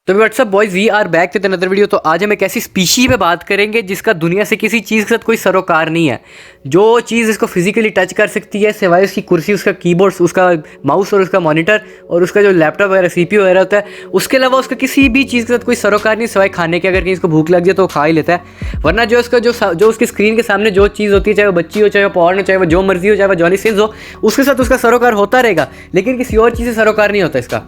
तो what's up boys we are back with another video. तो आज हम एक ऐसी स्पीशी पे बात करेंगे जिसका दुनिया से किसी चीज़ के साथ कोई सरोकार नहीं है। जो चीज़ इसको फिजिकली टच कर सकती है सिवाय उसकी कुर्सी, उसका कीबोर्ड, उसका माउस और उसका मॉनिटर और उसका जो लैपटॉप वगैरह सीपीयू वगैरह होता है, उसके अलावा उसका किसी भी चीज़ के साथ कोई सरोकार नहीं सिवाय खाने के। अगर कहीं इसको भूख लग जाए तो खा ही लेता है, वरना जो उसका जो उसकी स्क्रीन के सामने जो चीज़ होती है, चाहे वो बच्ची हो, चाहे वो पॉर्न हो, चाहे वो जो मर्जी हो, चाहे वो जॉनी सिंस हो, उसके साथ उसका सरोकार होता रहेगा, लेकिन किसी और चीज़ से सरोकार नहीं होता इसका।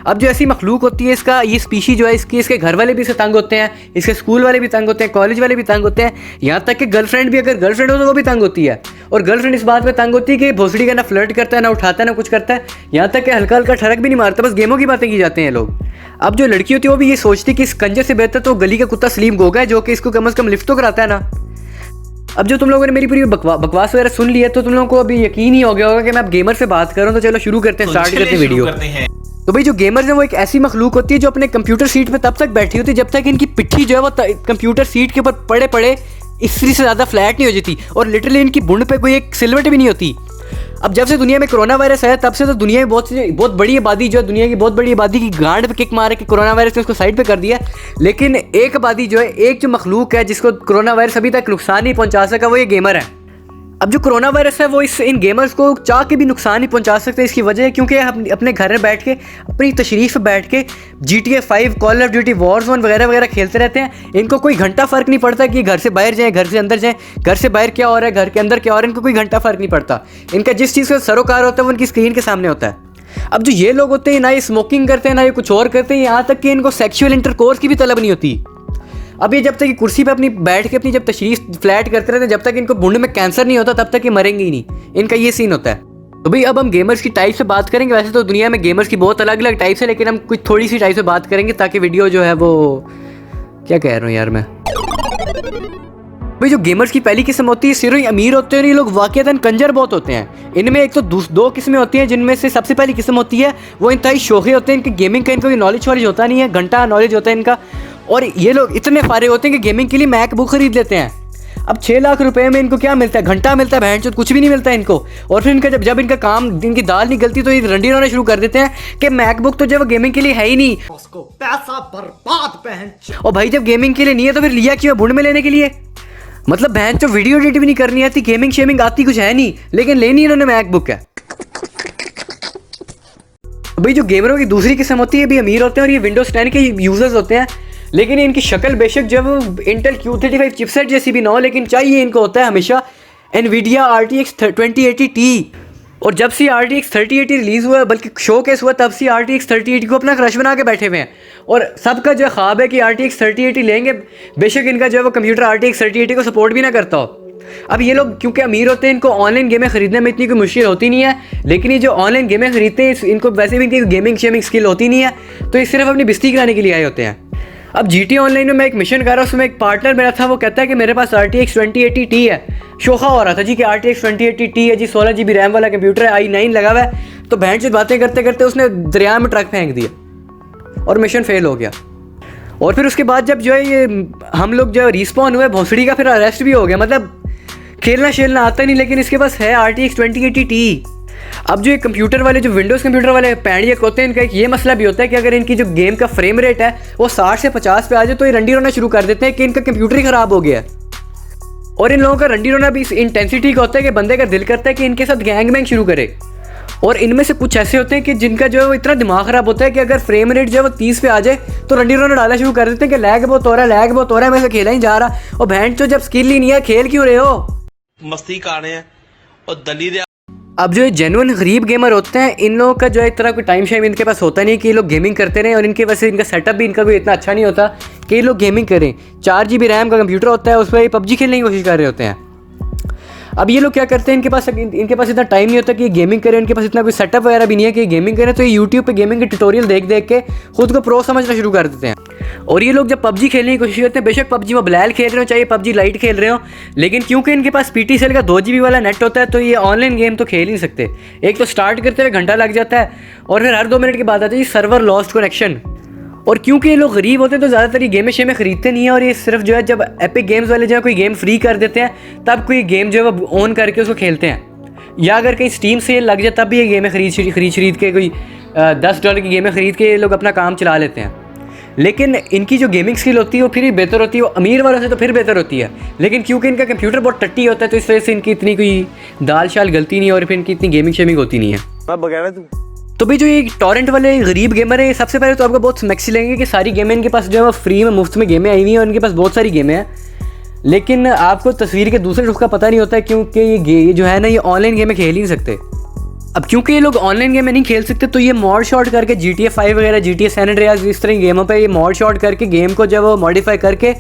अब जो ऐसी मखलूक होती है, इसका ये स्पीशी जो है, इसके घर वाले भी इससे तंग होते हैं, इसके स्कूल वाले भी तंग होते हैं, कॉलेज वाले भी तंग होते हैं, यहाँ तक कि गर्लफ्रेंड भी, अगर गर्लफ्रेंड हो तो वो भी तंग होती है। और गर्लफ्रेंड इस बात में तंग होती है कि भोसड़ी का ना फ्लर्ट करता है, ना उठाता है, ना कुछ करता है, यहाँ तक कि हल्का हल्का ठरक भी नहीं मारता, बस गेमों की बातें की जाते हैं लोग। अब जो लड़की होती है वो भी ये सोचती है कि इस कंजर से बेहतर तो गली का कुत्ता सलीम गोगा है, जो कि इसको कम से कम लिफ्ट तो कराता है ना। अब जो तुम लोगों ने मेरी पूरी बकवास वगैरह सुन ली है तो तुम लोगों को अभी यकीन ही हो गया होगा कि मैं अब गेमर से बात कर रहा हूँ। तो चलो शुरू करते हैं, स्टार्ट करते हैं वीडियो। तो भाई जो गेमर्स हैं वो एक ऐसी मखलूक होती है जो अपने कंप्यूटर सीट पे तब तक बैठी होती है जब तक इनकी पिट्ठी जो है वो कंप्यूटर सीट के ऊपर पड़े पड़े इस्त्री से ज़्यादा फ्लैट नहीं हो जाती, और लिटरली इनकी बुंड पे कोई एक सिलवट भी नहीं होती। अब जब से दुनिया में कोरोना वायरस है तब से तो दुनिया में बहुत बड़ी आबादी जो है, दुनिया की बहुत बड़ी आबादी की गांड पे किक मार के कोरोना वायरस ने उसको साइड पे कर दिया। लेकिन एक आबादी जो है, एक जो मखलूक है जिसको कोरोना वायरस अभी तक नुकसान नहीं पहुंचा सका, वो ये गेमर है। अब जो कोरोना वायरस है वो इन गेमर्स को चाह के भी नुकसान नहीं पहुंचा सकते। इसकी वजह है क्योंकि हम अपने घर में बैठ के, अपनी तशरीफ पे बैठ के GTA 5, call of duty, Warzone वगैरह वगैरह खेलते रहते हैं। इनको कोई घंटा फ़र्क नहीं पड़ता कि घर से बाहर जाएँ, घर से अंदर जाएँ, घर से बाहर क्या हो रहा है, घर के अंदर क्या हो रहा है, इनको कोई घंटा फ़र्क नहीं पड़ता। इनका जिस चीज़ का सरोकार होता है वो उनकी स्क्रीन के सामने होता है। अब जो ये लोग होते हैं ना ये स्मोकिंग करते हैं, ना ये कुछ और करते हैं, यहाँ तक कि इनको सेक्शुअल इंटरकोर्स की भी तलब नहीं होती। अब ये जब तक ये कुर्सी पे अपनी बैठ के अपनी जब तशरीफ फ्लैट करते रहते हैं, जब तक इनको बुंड में कैंसर नहीं होता तब तक ये मरेंगे ही नहीं। इनका ये सीन होता है। तो भाई अब हम गेमर्स की टाइप से बात करेंगे। वैसे तो दुनिया में गेमर्स की बहुत अलग अलग टाइप्स है, लेकिन हम कुछ थोड़ी सी टाइप से बात करेंगे ताकि वीडियो जो है वो, क्या कह रहा हूँ यार मैं, भाई जो गेमर्स की पहली किस्म होती है, सिर्फ अमीर होते हैं और ये लोग वाकईतन कंजर बहुत होते हैं। इनमें एक तो दो किस्में होती हैं, जिनमें से सबसे पहली किस्म होती है वो इंतहाई शौक़ी होते हैं। इनके गेमिंग का इनको नॉलेज वॉलेज होता नहीं है, घंटा नॉलेज होता है इनका, और ये लोग इतने फारे होते हैं कि गेमिंग के लिए मैकबुक खरीद लेते हैं। अब 6 लाख रुपए में इनको क्या मिलता है? घंटा मिलता है, बहन चोद कुछ भी नहीं मिलता है इनको। और फिर इनका जब इनका काम, इनकी दाल नहीं गलती तो ये रंडी रोना शुरू कर देते हैं कि मैकबुक तो जब गेमिंग के लिए है ही नहीं, उसको पैसा बर्बाद बहन। और भाई जब गेमिंग के लिए नहीं है तो फिर लिया क्यों? बुंड में लेने के लिए। मतलब बहन चो वीडियो एडिट भी नहीं करनी आती, गेमिंग शेमिंग आती कुछ है नहीं, लेकिन लेनी इन्होंने मैकबुक है। भाई जो गेमरों की दूसरी किस्म होती है, भी अमीर होते हैं और ये विंडोज 10 के यूजर्स होते हैं, लेकिन इनकी शक्ल बेशक जब इंटेल Q35 चिपसेट जैसी भी ना हो, लेकिन चाहिए इनको होता है हमेशा NVIDIA RTX 2080Ti। और जब से RTX 3080 रिलीज़ हुआ, बल्कि शो केस हुआ, तब से RTX 3080 को अपना क्रश बना के बैठे हुए हैं। और सबका जो ख्वाब है कि RTX 3080 लेंगे, बेशक इनका जो है वो कंप्यूटर RTX 3080 को सपोर्ट भी ना करता हो। अब ये लोग क्योंकि अमीर होते हैं, इनको ऑनलाइन गेमें खरीदने में इतनी कोई मुश्किल होती नहीं है, लेकिन ये जो ऑनलाइन गेमें खरीदते हैं इनको वैसे भी इनकी गेमिंग शेमिंग स्किल होती नहीं है, तो ये सिर्फ अपनी बिस्ती कराने के लिए आए होते हैं। अब GTA ऑनलाइन में मैं एक मिशन कर रहा हूँ, उसमें एक पार्टनर मेरा था, वो कहता है कि मेरे पास RTX 2080Ti है। शोखा हो रहा था जी कि RTX 2080Ti है जी, 16 GB रैम वाला कंप्यूटर है, i9 लगा हुआ है। तो बहन से बातें करते करते उसने दरिया में ट्रक फेंक दिया और मिशन फेल हो गया। और फिर उसके बाद जब जो है ये हम लोग जो रिस्पॉन हुए, भोसड़ी का फिर अरेस्ट भी हो गया। मतलब खेलना शेलना आता नहीं, लेकिन इसके पास है RTX 2080Ti। अब जो ये कंप्यूटर वाले, जो विंडोज़ कंप्यूटर वाले पैंडियक होते हैं, इनका एक ये मसला भी होता है कि अगर इनकी जो गेम का फ्रेम रेट है वो 60 से 50 पे आ जाए तो ये रंडी रोना शुरू कर देते हैं कि इनका कंप्यूटर ही ख़राब हो गया है। और इन लोगों का रंडी रोना भी इस इंटेंसिटी का होता है कि बंदे का दिल करता है कि इनके साथ गैंग बैंग शुरू करे। और इनमें से कुछ ऐसे होते हैं कि जिनका जो है वो इतना दिमाग ख़राब होता है कि अगर फ्रेम रेट जो है वो 30 पे आ जाए तो रंडी रोना डालना शुरू कर देते हैं कि लैग बहुत हो रहा है, लैग बहुत हो रहा है, मैं से खेला ही जा रहा। और बहन चो जब स्किल ही नहीं है, खेल क्यों रहे हो? मस्ती कर रहे हैं और दलील। अब जो जेन्युइन गरीब गेमर होते हैं, इन लोगों का जो है एक तरह कोई टाइम शाइम इनके पास होता नहीं कि ये लोग गेमिंग करते रहें, और इनके वैसे इनका सेटअप भी इनका कोई इतना अच्छा नहीं होता कि ये लोग गेमिंग करें। 4 GB रैम का कंप्यूटर होता है, उस पर PUBG खेलने की कोशिश कर रहे होते हैं। अब ये लोग क्या करते हैं, इनके पास इतना टाइम नहीं होता कि ये गेमिंग करें, इनके पास इतना कोई सेटअप वगैरह भी नहीं है कि गेमिंग करें, तो ये यूट्यूब पे गेमिंग के ट्यूटोरियल देख देख के खुद को प्रो समझना शुरू कर देते हैं। और ये लोग जब PUBG खेलने की कोशिश करते हैं, बेशक PUBG मोबाइल खेल रहे हो चाहे PUBG लाइट खेल रहे हो, लेकिन क्योंकि इनके पास PT सेल का 2 GB वाला नेट होता है, तो ये ऑनलाइन गेम तो खेल ही नहीं सकते। एक तो स्टार्ट करते हुए घंटा लग जाता है, और फिर हर 2 मिनट के बाद आता है सर्वर लॉस्ट कनेक्शन। और क्योंकि ये लोग गरीब होते हैं तो ज़्यादातर ये गेमें शेमें खरीदते नहीं है, और ये सिर्फ जो है जब एपिक गेम्स वाले जो है कोई गेम फ्री कर देते हैं तब कोई गेम जो है वो ऑन करके उसको खेलते हैं, या अगर कहीं स्टीम सेल लग जाए तब भी ये गेमें खरीद के कोई $10 की गेमें ख़रीद के ये लोग अपना काम चला लेते हैं। लेकिन इनकी जो गेमिंग स्किल होती है वो फिर भी बेहतर होती है, वो अमीर वालों से तो फिर बेहतर होती है। लेकिन क्योंकि इनका कंप्यूटर बहुत टट्टी होता है तो इस वजह से इनकी इतनी कोई दाल शाल गलती नहीं है और फिर इनकी इतनी गेमिंग शेमिंग होती नहीं है। तो भाई जो ये टॉरेंट वाले गरीब गेमर है, सबसे पहले तो आपको बहुत मैक्सी लगेंगे कि सारी गेमें इनके पास जो है वो फ्री में मुफ्त में गेमें आई हुई हैं और इनके पास बहुत सारी गेमें हैं। लेकिन आपको तस्वीर के दूसरे रुख का पता नहीं होता है, क्योंकि ये जो है ना ये ऑनलाइन गेमें खेल ही नहीं सकते। अब क्योंकि ये लोग ऑनलाइन गेमें नहीं खेल सकते तो ये मॉड शॉट करके GTA 5 वगैरह, GTA सैन एंड्रियास, इस तरह की गेमों पे ये मॉड शॉट करके गेम को जब वो मॉडिफाई करके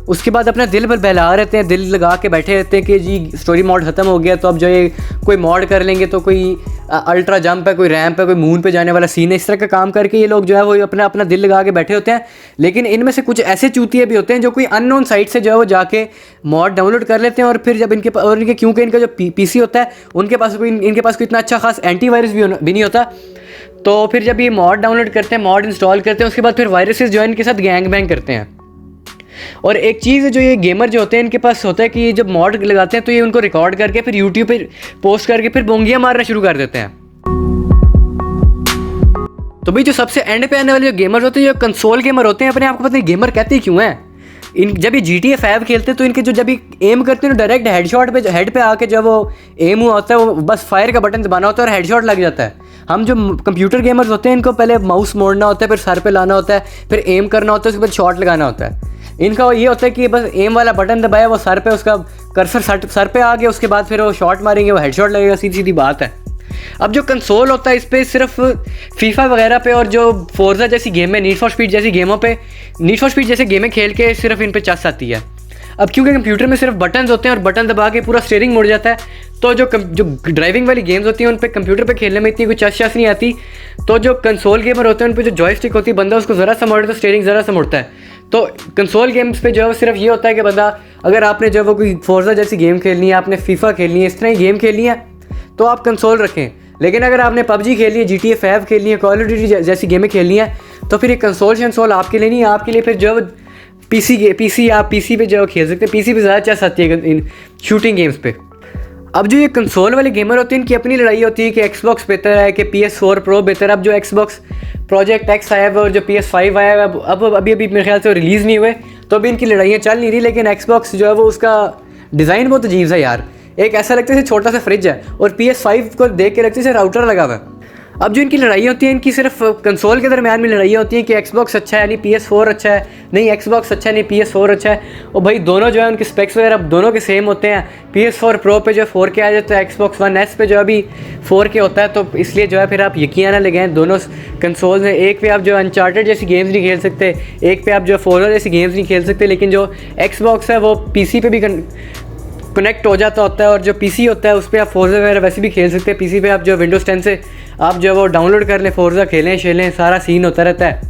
उसके बाद अपना दिल पर बहला रहते हैं, दिल लगा के बैठे रहते हैं कि जी स्टोरी मॉड ख़त्म हो गया तो अब जो ये कोई मॉड कर लेंगे तो कोई अल्ट्रा जंप है, कोई रैम्प है, कोई मून पे जाने वाला सीन है, इस तरह का काम करके ये लोग जो है वो अपना दिल लगा के बैठे होते हैं। लेकिन इनमें से कुछ ऐसे चूतिए भी होते हैं जो कोई अननोन साइट से जो है वो जाके मॉड डाउनलोड कर लेते हैं और फिर जब इनके क्योंकि इनका जो PC होता है इनके पास कोई इतना अच्छा खास एंटीवायरस भी नहीं होता, तो फिर जब ये मॉड डाउनलोड करते हैं, मॉड इंस्टॉल करते हैं, उसके बाद फिर वायरसेस जो है इनके साथ गैंग बैंग करते हैं। और एक चीज़ जो ये गेमर जो होते हैं इनके पास होता है कि ये जब मॉड लगाते हैं तो ये उनको रिकॉर्ड करके फिर यूट्यूब पे पोस्ट करके फिर बोंगियाँ मारना शुरू कर देते हैं। तो भाई जो सबसे एंड पे आने वाले जो गेमर्स होते हैं, जो कंसोल गेमर होते हैं, अपने आप को पता नहीं गेमर कहते ही क्यों हैं। जब ये GTA 5 खेलते हैं तो इनके जो जब ये एम करते हैं तो डायरेक्ट हेडशॉट पे, हेड पे आके जब वो एम हुआ होता है वो बस फायर का बटन दबाना होता है और हेडशॉट लग जाता है। हम जो कंप्यूटर गेमर्स होते हैं इनको पहले माउस मोड़ना होता है, फिर सर पे लाना होता है, फिर एम करना होता है, उसके बाद शॉट लगाना होता है। इनका ये होता है कि बस एम वाला बटन दबाया, वो सर पे उसका कर्सर सर पे आ गया, उसके बाद फिर वो शॉट मारेंगे, वो हेडशॉट लगेगा, सीधी सीधी बात है। अब जो कंसोल होता है इस पर सिर्फ फीफा वगैरह पे और जो फोर्जा जैसी गेम है, नीड फॉर स्पीड जैसी गेमों पे, नीड फॉर स्पीड जैसे गेमें खेल के सिर्फ इन पे चस आती है। अब क्योंकि कंप्यूटर में सिर्फ बटन्स होते हैं और बटन दबा के पूरा स्टीयरिंग मुड़ जाता है, तो जो ड्राइविंग वाली गेम्स होती हैं उन पे कंप्यूटर पे खेलने में इतनी कोई चस नहीं आती। तो जो कंसोल गेमर होते हैं उन पे जो जॉयस्टिक होती है, बंदा उसको ज़रा सा मोड़े तो स्टीयरिंग ज़रा सा मुड़ता है। तो कंसोल गेम्स पे जो है सिर्फ ये होता है कि बंदा अगर आपने जो वो कोई फोर्जा जैसी गेम खेलनी है, आपने फीफा खेलनी है, इस तरह की गेम खेलनी है तो आप कंसोल रखें। लेकिन अगर आपने PUBG खेलनी है, GTA 5 खेलनी है, कॉल ऑफ ड्यूटी जैसी गेमें खेलनी है तो फिर ये कंसोल आपके लिए नहीं है, आपके लिए फिर जो PC आप PC पे जो खेल सकते हैं। PC पे ज़्यादा चस आती है इन शूटिंग गेम्स पे। अब जो ये कंसोल वाले गेमर होते हैं इनकी अपनी लड़ाई होती है कि Xbox बेहतर है कि PS4 Pro बेहतर है। अब जो Xbox प्रोजेक्ट X आया है और जो PS5 आया है अब अभी मेरे ख्याल से रिलीज़ नहीं हुए, तो अभी इनकी लड़ाइयाँ चल नहीं रही। लेकिन Xbox जो है वो उसका डिज़ाइन बहुत अजीब है यार, एक ऐसा लगता है छोटा सा फ्रिज है और PS5 को देख के लगता है राउटर लगा हुआ है। अब जो इनकी लड़ाई होती है इनकी सिर्फ कंसोल के दरमियान में लड़ाई होती है कि Xbox अच्छा है नहीं PS4 अच्छा है, नहीं Xbox अच्छा है नहीं PS4 अच्छा है। और भाई दोनों जो है उनके स्पेक्स वगैरह दोनों के सेम होते हैं। PS4 Pro पे जो 4K आ जाता है, Xbox One S पे जो अभी 4K होता है, तो इसलिए जो है फिर आप यकीन ना लगाएं दोनों कंसोल्स में। एक पे आप जो अनचार्टेड जैसी गेम्स नहीं खेल सकते, एक पे आप जो फोर्जा जैसी गेम्स नहीं खेल सकते, लेकिन जो Xbox है वो PC पे भी कनेक्ट हो जाता होता है और जो PC होता है उस पर आप फोर्जा वगैरह वैसे भी खेल सकते हैं। PC पे आप जो Windows 10 से आप जो वो डाउनलोड कर लें, फोर्जा खेलें शेलें, सारा सीन होता रहता है।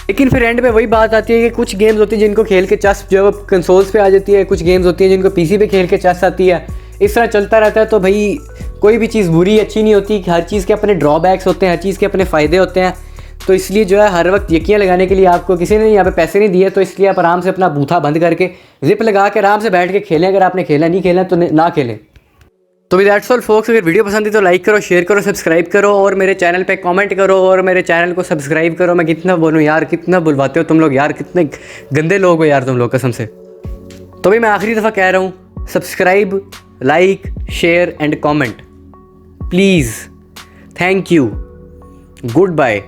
लेकिन फिर एंड पे वही बात आती है कि कुछ गेम्स होती है जिनको खेल के चस जो है वो कंसोल्स पे आ जाती है, कुछ गेम्स होती है जिनको PC पे खेल के चस आती है। इस तरह चलता रहता है। तो भाई कोई भी चीज़ बुरी अच्छी नहीं होती, हर चीज़ के अपने ड्रॉबैक्स होते हैं, हर चीज़ के अपने फ़ायदे होते हैं। तो इसलिए जो है हर वक्त यकीन लगाने के लिए आपको किसी ने यहाँ पे पैसे नहीं दिए, तो इसलिए आप आराम से अपना बूथा बंद करके जिप लगा के आराम से बैठ के खेलें। अगर आपने खेला नहीं खेला तो ना खेलें। तो विद दैट्स ऑल फोक्स, अगर वीडियो पसंद है तो लाइक करो, शेयर करो, सब्सक्राइब करो और मेरे चैनल पे कमेंट करो और मेरे चैनल को सब्सक्राइब करो। मैं कितना बोलूँ यार, कितना बुलवाते हो तुम लोग यार, कितने गंदे लोग हो यार तुम लोग कसम से। तो भाई मैं आखिरी दफ़ा कह रहा हूँ, subscribe, like, share and comment please. Thank you, good bye.